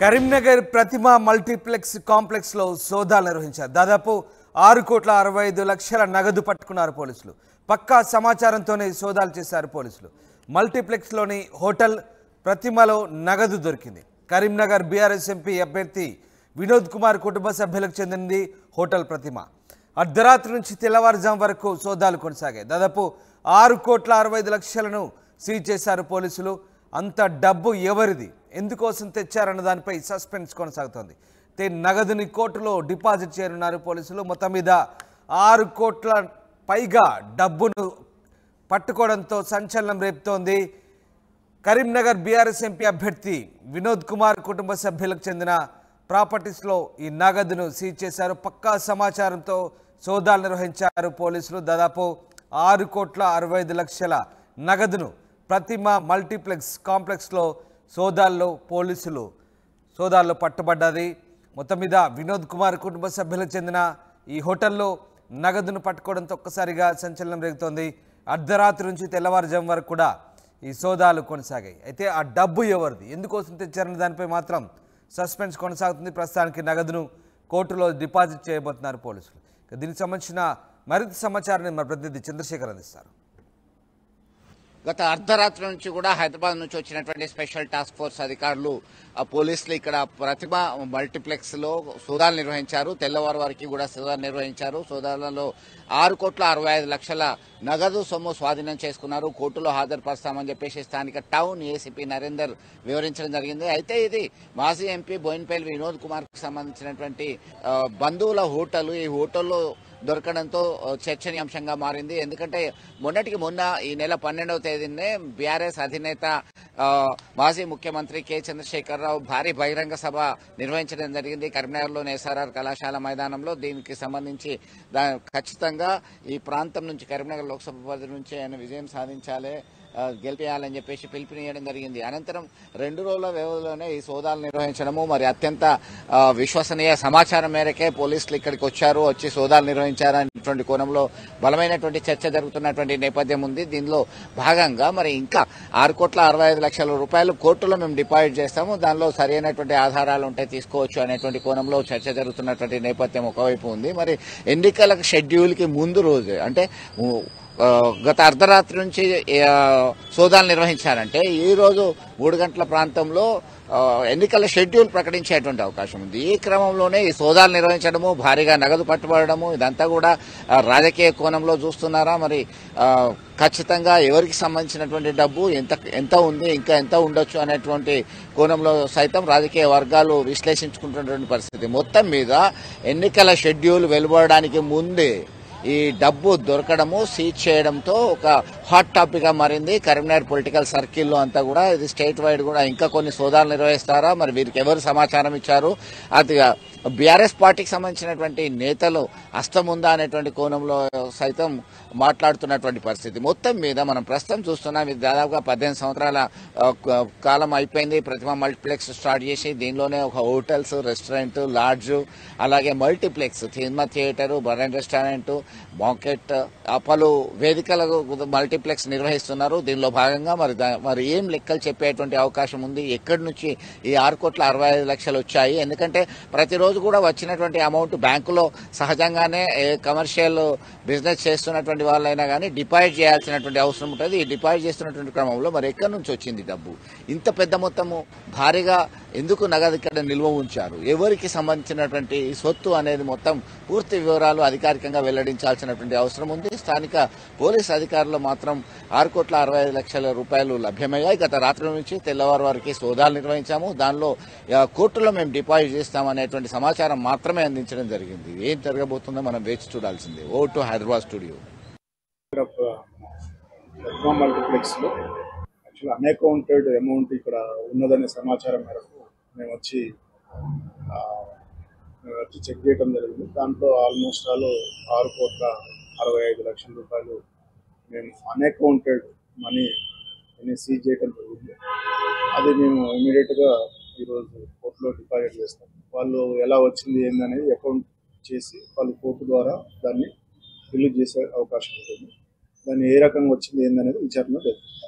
కరీంనగర్ ప్రతిమ multiplex complex లో సోదాలు నిర్వహించారు. దాదాపు 6,65,00,000 నగదు పట్టుకున్నారు పోలీసులు. పక్కా సమాచారంతోనే సోదాలు చేశారు పోలీసులు. మల్టీప్లెక్స్ లోని హోటల్ ప్రతిమలో నగదు దొరికింది. కరీంనగర్ బీఆర్ఎస్ ఎంపీ అభ్యర్థి వినోద్ కుమార్ కుటుంబ సభ్యులకు చెందింది హోటల్ ప్రతిమ. అర్ధరాత్రి నుంచి తెల్లవారుజాము వరకు సోదాలు కొనసాగాయి. దాదాపు 6,65,00,000 సీజ్ చేశారు పోలీసులు. అంత డబ్బు ఎవరిది, ఎందుకోసం తెచ్చారన్న దానిపై సస్పెన్స్ కొనసాగుతోంది. నగదుని కోర్టులో డిపాజిట్ చేయనున్నారు పోలీసులు. మొత్తం మీద 6 కోట్ల పైగా డబ్బును పట్టుకోవడంతో సంచలనం రేపుతోంది. కరీంనగర్ బీఆర్ఎస్ ఎంపీ అభ్యర్థి వినోద్ కుమార్ కుటుంబ సభ్యులకు చెందిన ప్రాపర్టీస్లో ఈ నగదును సీజ్ చేశారు. పక్కా సమాచారంతో సోదాలు నిర్వహించారు పోలీసులు. దాదాపు 6,65,00,000 నగదును ప్రతిమ మల్టీప్లెక్స్ కాంప్లెక్స్లో సోదాల్లో పట్టుబడ్డది. మొత్తం మీద వినోద్ కుమార్ కుటుంబ సభ్యులకు చెందిన ఈ హోటల్లో నగదును పట్టుకోవడంతో ఒక్కసారిగా సంచలనం రేగుతోంది. అర్ధరాత్రి నుంచి తెల్లవారుజాము వరకు కూడా ఈ సోదాలు కొనసాగాయి. అయితే ఆ డబ్బు ఎవరిది, ఎందుకోసం తెచ్చారన్న దానిపై మాత్రం సస్పెన్స్ కొనసాగుతుంది. ప్రస్తుతానికి నగదును కోర్టులో డిపాజిట్ చేయబోతున్నారు పోలీసులు. దీనికి సంబంధించిన మరింత సమాచారాన్ని మన ప్రతినిధి చంద్రశేఖర్ అందిస్తారు. గత అర్ధరాత్రి నుంచి కూడా హైదరాబాద్ నుంచి వచ్చినటువంటి స్పెషల్ టాస్క్ ఫోర్స్ అధికారులు పోలీసులు ఇక్కడ ప్రతిమ మల్టీప్లెక్స్ లో సోదాలు నిర్వహించారు. తెల్లవారు వరకు కూడా సోదాలు నిర్వహించారు. సోదాలలో 6,65,00,000 నగదు సొమ్ము స్వాధీనం చేసుకున్నారు. కోర్టులో హాజరుపరుస్తామని చెప్పేసి స్థానిక టౌన్ ఏసీపీ నరేందర్ వివరించడం జరిగింది. అయితే ఇది మాజీ ఎంపీ బోయినపల్లి వినోద్ కుమార్ కు సంబంధించినటువంటి బంధువుల హోటల్. ఈ హోటల్లో దొరకడంతో చర్చనీయాంశంగా మారింది. ఎందుకంటే మొన్నటికి మొన్న ఈ నెల 12వ తేదీనే బీఆర్ఎస్ అధినేత మాజీ ముఖ్యమంత్రి కె చంద్రశేఖరరావు భారీ బహిరంగ సభ నిర్వహించడం జరిగింది కరీంనగర్లోని ఎస్ఆర్ఆర్ కళాశాల మైదానంలో. దీనికి సంబంధించి ఖచ్చితంగా ఈ ప్రాంతం నుంచి కరీంనగర్ లోక్సభ పరిధి నుంచి ఆయన విజయం సాధించాలి, గెలిపేయాలని చెప్పేసి పిలుపునియడం జరిగింది. అనంతరం 2 రోజుల వ్యవధిలోనే ఈ సోదాలు నిర్వహించడము, మరి అత్యంత విశ్వసనీయ సమాచారం మేరకే పోలీసులు ఇక్కడికి వచ్చి సోదాలు నిర్వహించారనేటువంటి కోణంలో బలమైనటువంటి చర్చ జరుగుతున్నటువంటి నేపథ్యం ఉంది. దీనిలో భాగంగా మరి ఇంకా 6,65,00,000 రూపాయలు కోర్టులో మేము డిపాజిట్ చేస్తాము, దానిలో సరైనటువంటి ఆధారాలు ఉంటే తీసుకోవచ్చు అనేటువంటి కోణంలో చర్చ జరుగుతున్నటువంటి నేపథ్యం ఒకవైపు ఉంది. మరి ఎన్నికల షెడ్యూల్ కి ముందు రోజు అంటే గత అర్ధరాత్రి నుంచి సోదాలు నిర్వహించారంటే ఈ రోజు 3 గంటల ప్రాంతంలో ఎన్నికల షెడ్యూల్ ప్రకటించేటువంటి అవకాశం ఉంది. ఈ క్రమంలోనే ఈ సోదాలు నిర్వహించడము, భారీగా నగదు పట్టుబడము, ఇదంతా కూడా రాజకీయ కోణంలో చూస్తున్నారా, మరి ఖచ్చితంగా ఎవరికి సంబంధించినటువంటి డబ్బు ఎంత ఉంది, ఇంకా ఎంత ఉండొచ్చు అనేటువంటి కోణంలో సైతం రాజకీయ వర్గాలు విశ్లేషించుకుంటున్నటువంటి పరిస్థితి. మొత్తం మీద ఎన్నికల షెడ్యూల్ వెలువడడానికి ముందే ఈ డబ్బు దొరకడము, సీజ్ చేయడంతో ఒక హాట్ టాపిక్ గా మారింది కరీంనగర్ పొలిటికల్ సర్కిల్లో అంతా కూడా. ఇది స్టేట్ వైడ్ కూడా ఇంకా కొన్ని సోదాలు నిర్వహిస్తారా, మరి వీరికి ఎవరు సమాచారం ఇచ్చారు, అది బీఆర్ఎస్ పార్టీకి సంబంధించినటువంటి నేతలు హస్తముందా అనేటువంటి కోణంలో సైతం మాట్లాడుతున్నటువంటి పరిస్థితి. మొత్తం మీద మనం ప్రస్తుతం చూస్తున్నాం, ఇది దాదాపుగా 18 సంవత్సరాల కాలం అయిపోయింది ప్రతిమ మల్టీప్లెక్స్ స్టార్ట్ చేసి. దీనిలోనే ఒక హోటల్స్, రెస్టారెంట్, లాడ్జ్, అలాగే మల్టీప్లెక్స్, సినిమా థియేటర్, బర్ అండ్ రెస్టారెంట్, మార్కెట్, పలు వేదికలకు మల్టీప్లెక్స్ నిర్వహిస్తున్నారు. దీనిలో భాగంగా మరి ఏం లెక్కలు చెప్పేటువంటి అవకాశం ఉంది, ఎక్కడి నుంచి ఈ 6,65,00,000 వచ్చాయి. ఎందుకంటే ప్రతిరోజు కూడా వచ్చినటువంటి అమౌంట్ బ్యాంకులో సహజంగానే కమర్షియల్ బిజినెస్ చేస్తున్నటువంటి వాళ్ళైనా కానీ డిపాజిట్ చేయాల్సినటువంటి అవసరం ఉంటుంది. ఈ డిపాజిట్ చేస్తున్నటువంటి క్రమంలో మరి ఎక్కడి నుంచి వచ్చింది డబ్బు, ఇంత పెద్ద మొత్తము భారీగా ఎందుకు నగదు ఇక్కడ నిల్వ ఉంచారు, ఎవరికి సంబంధించినటువంటి సొత్తు అనేది మొత్తం పూర్తి వివరాలు అధికారికంగా వెల్లడించాల్సినటువంటి అవసరం ఉంది. స్థానిక పోలీస్ అధికారులు మాత్రం 6,65,00,000 రూపాయలు లభ్యమయ్యాయి. గత రాత్రి నుంచి తెల్లవారు వరకు సోదాలు నిర్వహించాము, దానిలో కోర్టులో మేము డిపాజిట్ చేస్తామనేటువంటి సమాచారం మాత్రమే అందించడం జరిగింది. ఏం జరగబోతుందో మనం వేచి చూడాల్సిందే. ఓ టు హైదరాబాద్ స్టూడియో. మల్టీప్లెక్స్ లో యాక్చువల్ అన్అకౌంటెడ్ అమౌంట్ ఇక్కడ ఉన్నదనే సమాచారం మేరకు మేము వచ్చి చెక్ చేయడం జరిగింది. దాంట్లో ఆల్మోస్ట్ 6,65,00,000 రూపాయలు మేము అన్అకౌంటెడ్ మనీ సీజ్ చేయడం జరిగింది. అది మేము ఇమీడియట్గా ఈరోజు కోర్టులో డిపాజిట్ చేస్తాం. వాళ్ళు ఎలా వచ్చింది ఏందనేది అకౌంట్ చేసి వాళ్ళు కోర్టు ద్వారా దాన్ని రిలీజ్ చేసే అవకాశం ఉంటుంది. దాన్ని ఏ రకంగా వచ్చింది ఏందనేది విచారణ జరుగుతుంది.